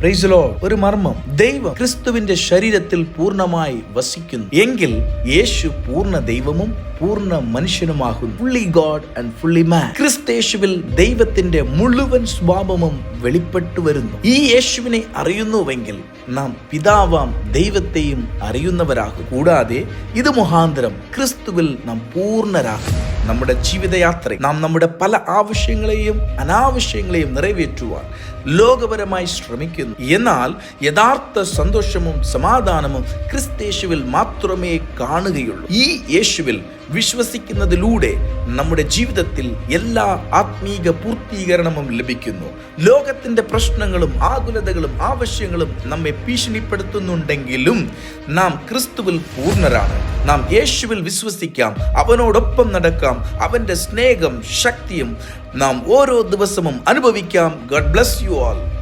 Praise the Lord. ഒരു മർമ്മം, ദൈവം ക്രിസ്തുവിന്റെ ശരീരത്തിൽ പൂർണ്ണമായി വസിക്കുന്നു എങ്കിൽ യേശു പൂർണ്ണ ദൈവവും പൂർണ്ണ മനുഷ്യനുമാകുന്നു. ഫുള്ളി ഗോഡ് ആൻഡ് ഫുള്ളി മാൻ. ക്രിസ്തേശുവിൽ ദൈവത്തിന്റെ മുഴുവൻ സ്വഭാവവും വെളിപ്പെട്ടു വരുന്നു. ഈ യേശുവിനെ അറിയുന്നുവെങ്കിൽ നാം പിതാവാം ദൈവത്തെയും അറിയുന്നവരാകും. കൂടാതെ ഇത് മുഖാന്തരം ക്രിസ്തുവിൽ നാം പൂർണ്ണരാകും. നമ്മുടെ ജീവിതയാത്രയിൽ നാം നമ്മുടെ പല ആവശ്യങ്ങളെയും അനാവശ്യങ്ങളെയും നിറവേറ്റുവാൻ ലോകപരമായി ശ്രമിക്കുന്നു. എന്നാൽ യഥാർത്ഥ സന്തോഷവും സമാധാനവും ക്രിസ്തേശുവിൽ മാത്രമേ കാണുകയുള്ളൂ. ഈ യേശുവിൽ വിശ്വസിക്കുന്നതിലൂടെ നമ്മുടെ ജീവിതത്തിൽ എല്ലാ ആത്മീക പൂർത്തീകരണവും ലഭിക്കുന്നു. ലോകത്തിന്റെ പ്രശ്നങ്ങളും ആകുലതകളും ആവശ്യങ്ങളും നമ്മെ ഭീഷണിപ്പെടുത്തുന്നുണ്ടെങ്കിലും നാം ക്രിസ്തുവിൽ പൂർണ്ണരാണ്. നാം യേശുവിൽ വിശ്വസിക്കാം, അവനോടൊപ്പം നടക്കാം, അവന്റെ സ്നേഹം ശക്തിയും നാം ഓരോ ദിവസവും അനുഭവിക്കാം. God bless you all.